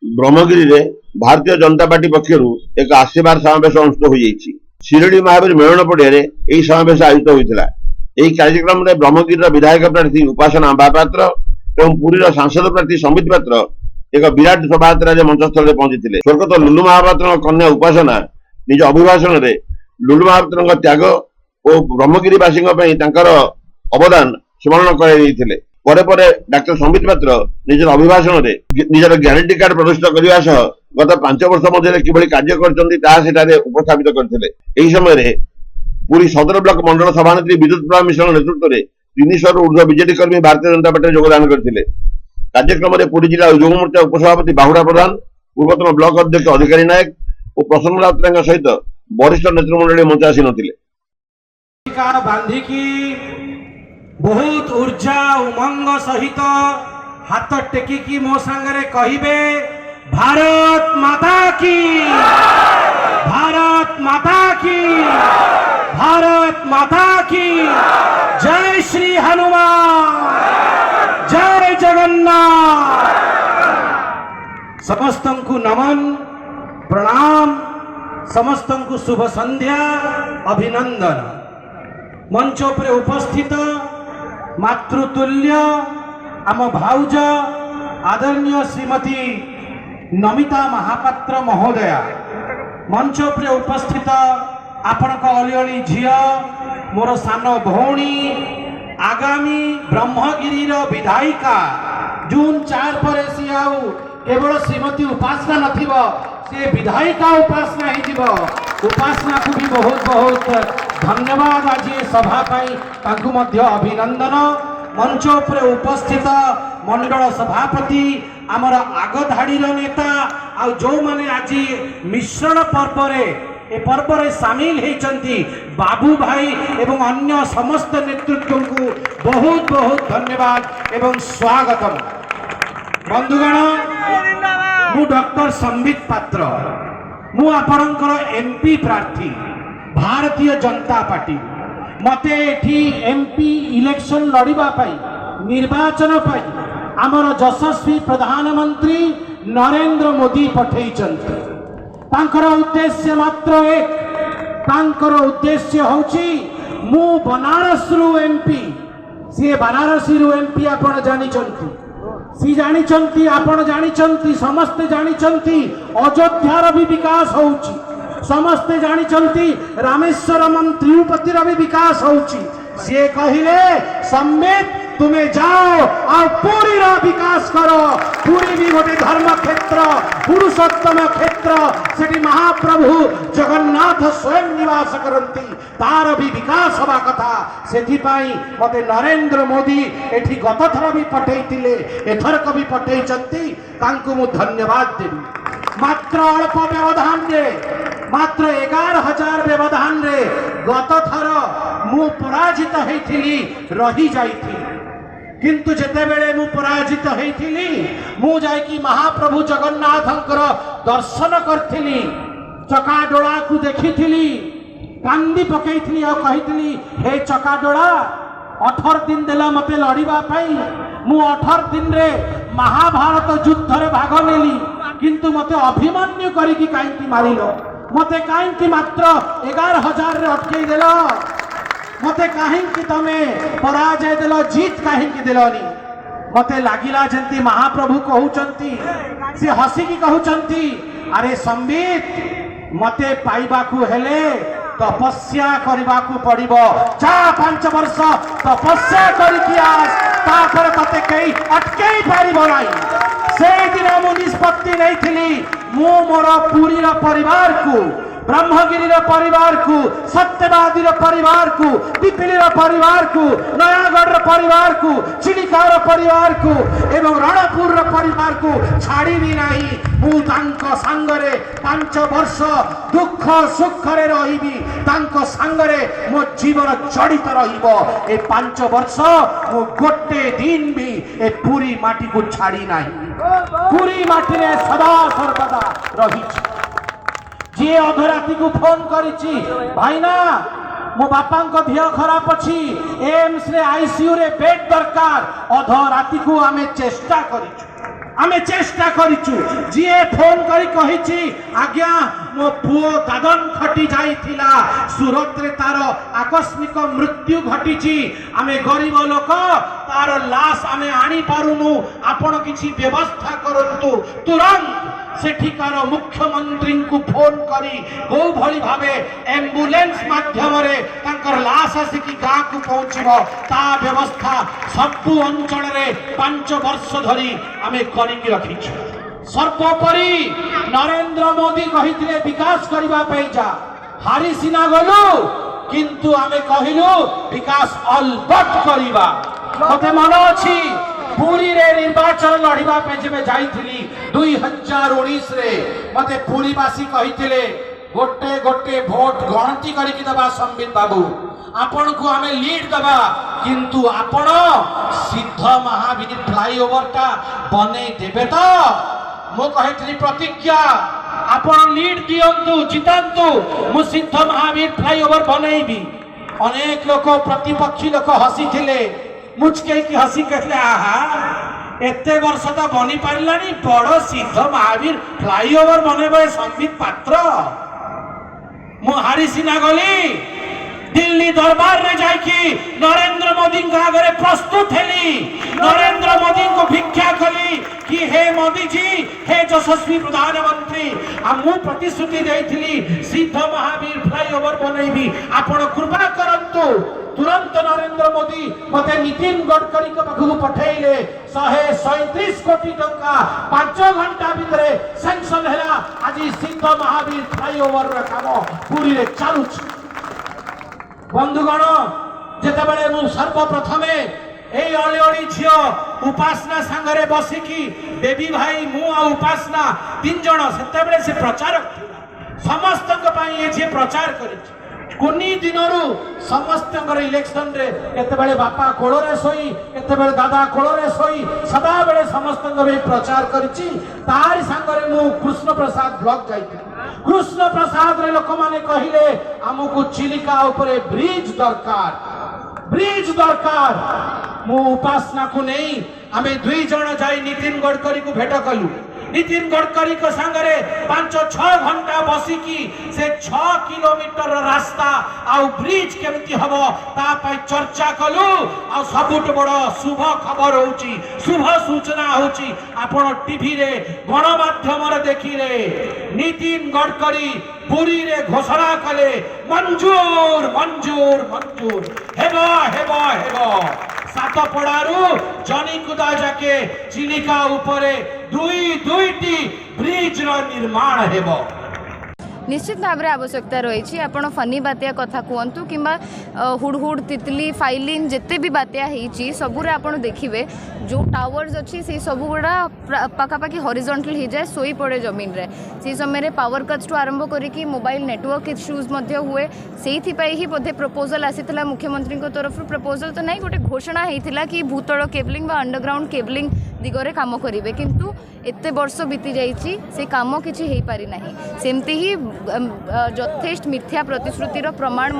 ब्रह्मगिरी रे भारतीय जनता पार्टी पक्षर एक आशीर्वाद समावेश अनुष्ठित हो जाइछि। शिरडी महावीर मेलन पड़िया यह समावेश आयोजित होता। यह कार्यक्रम में ब्रह्मगिरी विधायक प्रार्थी उपासना महापात्र और पुरी सांसद प्रार्थी संबित पात्र एक विराट शोभायात्रा मंचस्थल में पहुंची। स्वर्गत लुलु महापात्र कन्या उपासना निज अभिभाषण में लुलु महापात्र त्याग और ब्रह्मगिरीवासी अवदान स्मरण कर परे परे डाक्टर संबित पात्र निजर अभिभाषण में निजर ग्यारंटी कार्ड प्रदर्शित करने सह गत 5 वर्ष मध्य किभली कार्य कर उपस्थापित करते। समय पुरी सदर ब्लॉक मंडल सभानेत्री विद्युत प्रभा मिश्र नेतृत्व में 300 ऊर्ध्व बीजेडी कर्मी भारतीय जनता पार्टी योगदान करते। कार्यक्रम में पुरी जिला युव मोर्चा उपसभापति बाहुड़ा प्रधान, पूर्वतन ब्लॉक अध्यक्ष अधिकारी नायक और प्रसन्न राउतराय सहित वरिष्ठ नेतृमंडली मंच आसी नथिले। बहुत ऊर्जा उमंग सहित हाथ टेकिकी मो सांगरे कहिबे भारत माता की, भारत माता की, भारत माता की। जय श्री हनुमान, जय जगन्नाथ। समस्तन को नमन प्रणाम, समस्तन को शुभ संध्या अभिनंदन। मंच पर उपस्थित मातृतुल्य आम भाउज आदरणीय श्रीमती नमिता महापात्र महोदया, मंच पर उपस्थित आपणक अलिअली झिया मोर सान भौणी, आगामी ब्रह्मगिरी विधायिका जून 4 पर सी आउ केवल श्रीमती उपासना नथिब, से विधायिका उपासना ही उपासना को भी बहुत बहुत धन्यवाद। आज सभा अभिनंदन। मंच पर उपस्थित मंडल सभापति आमर आगधाड़ी नेता आ जो माने आज मिश्रण पर्व ए पर्व रे सामिल होती बाबू भाई एवं अन्य समस्त नेतृत्व को बहुत बहुत धन्यवाद एवं स्वागतम। बंधुगण, मु डॉक्टर संबित पात्र, मु आपणकर एमपी प्रार्थी भारतीय जनता पार्टी। मते एठी एमपी इलेक्शन लड़िबा पाई निर्वाचन पाई आमर यशस्वी प्रधानमंत्री नरेंद्र मोदी पठेइचंती। तांकर उद्देश्य मात्र एक, तांकर उद्देश्य होची मु बनारस रु एमपी, सी बनारसी रु एमपी आपण जानिचंती, सी जानिचंती, आपण जानिचंती, समस्त जानिचंती अयोध्यार भी विकास होउची, समस्ते जानिचंती रामेश्वरम तिरुपतिर भी विकास होउची। से कहिले संबित तुम्हें जाओ और पूरी विकास करो। पूरी भी गोटे धर्म क्षेत्र, पुरुषोत्तम क्षेत्र, सेठी महाप्रभु जगन्नाथ स्वयं निवास करती, तार भी विकास हवा कथा। सेठी पाई मते नरेंद्र मोदी एठी गत थर भी पठेइतिले, एथरक भी पठेइचंती, तांको मु धन्यवाद देबी। मात्र अल्प व्यवधान रे, मात्र 11,000 व्यवधान रे गत थर मु पराजित हेइथिली, रही जाइथिली। किंतु जेते बेले मु पराजित हेइथिली, मु जाइकी महाप्रभु जगन्नाथंकर दर्शन करथिली, चकाडोला को देखिथिली, कांदी पकेइथिली और कहिथिली हे चकाडोला 18 दिन देला मते लड़िबा पाई। मु 18 दिन रे महाभारत युद्ध रे भाग नेली, किंतु मते अभिमन्यु करिकी काईकी मारिलो, मते काईकी मात्र 11,000 रे अटकेई देलो, मते काहींकी तमे पराजय देलो, जीत काहींकी देलोनी। मते लागिला जंती महाप्रभु कहउचंती, से हसिकी कहउचंती, अरे संबित मते पाइबाकू हेले तपस्या करबाकू पड़िबो, जा 5 वर्ष तपस्या करिकी आस, तापर तते केई अटकेई पारिबो नाही। से दिन मु निष्पत्ति नैथिली, मु मोर पुरीर परिवार को, ब्रह्मगिरी परिवार को, सत्यवादी परिवार को, पिपिली परिवार को, नयागढ़ परिवार को, चिलिकार परिवार को एवं रणपुर परिवार को छाड़ी भी नहीं। मु तांको सांगरे 5 वर्ष दुख सुख रे रहिबी, तांको सांगरे मो जीवन जड़ित रहिबो। ए 5 वर्ष मु गोटे दिन भी ए पूरी माटी को छाड़ी नहीं, पूरी माटी रे सदा सर्वदा रही। जी अधराती को फोन करिछि, भाईना मो बापा को देह खराब अच्छी, एम्स रे आईसीयू रे बेड दरकार, अधराती को आमे चेष्टा करिछु, आमे चेष्टा करिछु जिए फोन करी कहिछि आज्ञा मो पुओ दादन खटी जाइथिला सूरत रे तार आकस्मिक मृत्यु घटिछि आमे गरीब लोक तार लाश आमे आनी पारुनु आपण किछि व्यवस्था करंतु तुरंत सेठिकार मुख्यमंत्री को फोन करी गो भली भावे एम्बुलेंस माध्यम रे तांकर लाश आसिकी गाँ को पहुँचब ता व्यवस्था सबु अंचल रे 5 वर्ष धरी आमे करिकी रखिछु। सर्वोपरि नरेंद्र मोदी कहिथिले विकास करिबा पे जा हारी सिना गलु किंतु आमे कहिलु विकास अलबट करिबा। मते मन अछि पुरी रे निर्वाचन लड़िबा पे जेबे जाइथिली 2019 रे मते पुरीवासी कहिथिले गोटे गोटे भोट गणति करिकि दबा संबित बाबू आपण को हमें लीड दबा किंतु आपण सिद्ध महावीर फ्लाईओवर टा बने देबे तो मो कहिथिली प्रतिज्ञा आपण लीड दियंतु जितांतु मु सिद्ध महावीर फ्लाईओवर बनैबी। अनेक लोक प्रतिपक्षी लोक हसी थिले मुझके की हसी कहले आहा एते वर्ष तो बनी पारलानी बड़ सिद्ध महावीर फ्लाईओवर बनेबे संबित पात्र मु हारी सिना गली दिल्ली दरबार में जाइकी नरेंद्र मोदी आगे प्रस्तुत हेली नरेंद्र मोदी को भिक्षा कली कि हे मोदी जी हे यशस्वी प्रधानमंत्री मु प्रतिश्रुति देइथिली सिद्ध महावीर फ्लाईओवर बनैबी आपण कृपा करंतु। तुरंत नरेंद्र मोदी मते नितिन गडकरी के पाखु पठेइले 137 कोटी टंका 5 घंटा भितरे सैंक्शन हैला आज सिद्ध महावीर फ्लाईओवर रा काम पूरी रे चालू। बंधुगण जेतेबेले मु सर्वप्रथमे एई अलिओड़ी झियो उपासना संगरे बसिकी बेबी भाई मु आ उपासना 3 जण सेतेबेले से प्रचारक समस्त पई ए जे प्रचार करिछि कोनी दिनरु समस्त इलेक्शन रे केतेबेले बापा कोळरे सोई केतेबेले दादा कोळरे सोई सदा बेले समस्त प्रचार करिछि। तार संगरे मु कृष्ण प्रसाद ब्लॉक जाइछि कृष्ण प्रसाद रे लोक माने कहिले हमकु चिलिका ऊपर ब्रिज दरकार मु उपासना को नहीं आमे 2 जण जाई नितिन गडकरी को भेट कलु नितिन गडकरी को संगरे 5-6 घंटा बसिकी से 6 किलोमीटर रास्ता आउ ब्रिज केमती हबो ता पय चर्चा कलु आ सबुट बड़ शुभ खबर होची शुभ सूचना होची आपण टीवी रे गणमाध्यम रे देखी रे नितिन गडकरी पुरी रे घोषणा कले मंजूर मंजूर मंजूर हेबो हेबो हेबो सातपड़ारू जनीकुदा जाके चिलिका उपरे दुईटी ब्रिज रो निर्माण हेबो। निश्चित भाव में आवश्यकता रही आपण फनी बात्या कथा कहतु कि हुडहुड तितली फाइलिन जिते भी बात्या होती सबुरे आपड़ देखिए जो टावर्स अच्छी से सब गुड़ा पाखापाखि हॉरिजॉन्टल हो जाए सोई पड़े जमीन रे से समय पावर कट्स टू आरंभ करी मोबाइल नेटवर्क इश्यूज हुए से ही बोधे प्रपोजल आसीला मुख्यमंत्री तरफ प्रपोजल तो नहीं गोटे घोषणा होता कि भूतल केबलिंग व अंडरग्राउंड केबलिंग दिगरे काम करेंगे किंतु एते वर्ष बीती जाइए से काम किसी हो पारि नाही सेमती ही यथेष्ट मिथ्या प्रतिश्रुतिर प्रमाण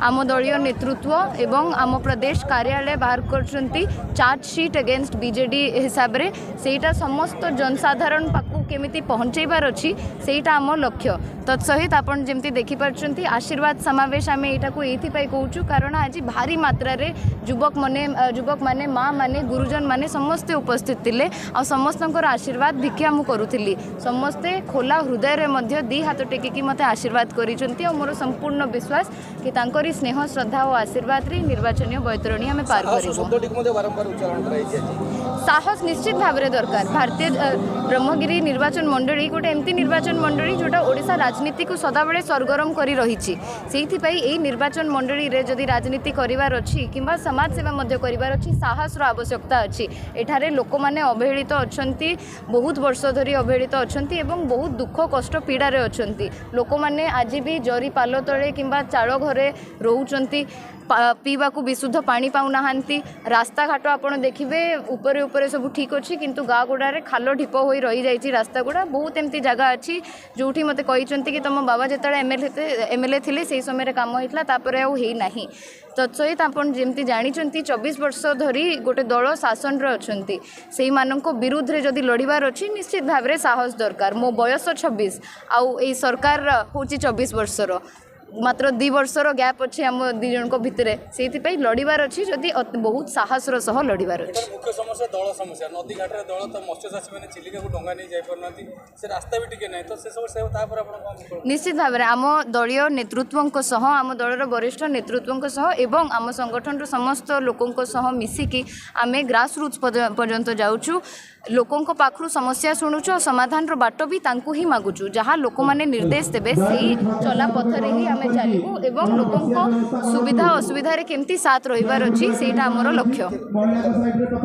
आम दलीय नेतृत्व एवं आम प्रदेश कार्यालय बाहर करछंती चार्जशीट अगेंस्ट बीजेडी हिसाब रे सेटा समस्त जनसाधारण पाखु केमिति पहुँचेबार अच्छी सेटा आम लक्ष्य तत्सहित आपन जेमती देखि पारछंती आशीर्वाद समावेश आम एटा को एथिपाई कहूँ कारण आज भारी मात्रा रे युवक माने माँ माने गुरुजन माने समस्ते उपस्थित थिले आ समस्तंकर आशीर्वाद भिक्षा मु करूथिली समस्ते खोला हृदय रे मध्य दी हाथ टेकिकी मते आशीर्वाद करिसंती और मोर संपूर्ण विश्वास कि तांकरी स्नेह श्रद्धा और आशीर्वाद रे निर्वाचन बैतरणी आम पार साहस निश्चित भाव में दरकार भारतीय ब्रह्मगिरी निर्वाचन मंडली गोटे एमती निर्वाचन मंडली जोटा ओडिशा राजनीति को सदाबले सरगरम करी रही से निर्वाचन मंडली रे जदि राजनीति करिवार अछि किंबा समाज सेवा मध्य करिवार अछि साहस रो आवश्यकता अछि एठारे लोक माने अवहेलित अछंती बहुत वर्ष धरी अवहेलित अछंती एवं बहुत दुख कष्ट पीड़ा रे अछंती लोक माने आज भी जरी पाल तळे किंबा चाळ घरे रहउचंती पीवा को विशुद्ध पानी पाऊना रास्ता घाट आपड़ देखिए उपरे उपरे सब ठीक अच्छी किंतु गाँ गुड़ारे खाल ढीप हो रही जाइए रास्ता गुड़ा बहुत एमती जगह अच्छी जो मत कहते कि तुम बाबा जो एमएलए थे से समय काम होता ना तत्सहित आप जमी जानते 24 वर्ष धरी गोटे दल शासन अच्छा से विरुद्ध रे जदि लड़बार अच्छी निश्चित भाव में साहस दरकार मो बयस 26 आउ ए सरकार हूँ 24 वर्षर मात्र 2 वर्षर गैप अच्छे आम दी जन भितर से लड़बार अच्छी जदि बहुत साहसर सह लड़बार अच्छी मुख्य समस्या दल समस्या नदी घाट दल तो मत्स्यचाषी मैंने चिलिका को डंगा नहीं जाई पारना से रास्ता भी टिके नहीं तो से समस्या निश्चित भाव में आम दलीय नेतृत्व सह आम दलर वरिष्ठ नेतृत्व सह एवं आम संगठन समस्त लोकों सह मिसिकी आम ग्रास रूट्स पर्यंत जाऊँ लोकों पाखु समस्या शुणुचु समाधान बाट भी तांकु ही मागुचु जहाँ लोक मैंने निर्देश देवे से चला पथरे ही आम चलू एवं लोकों सुविधा असुविधा केमती साथ रही अच्छी से आमर लक्ष्य।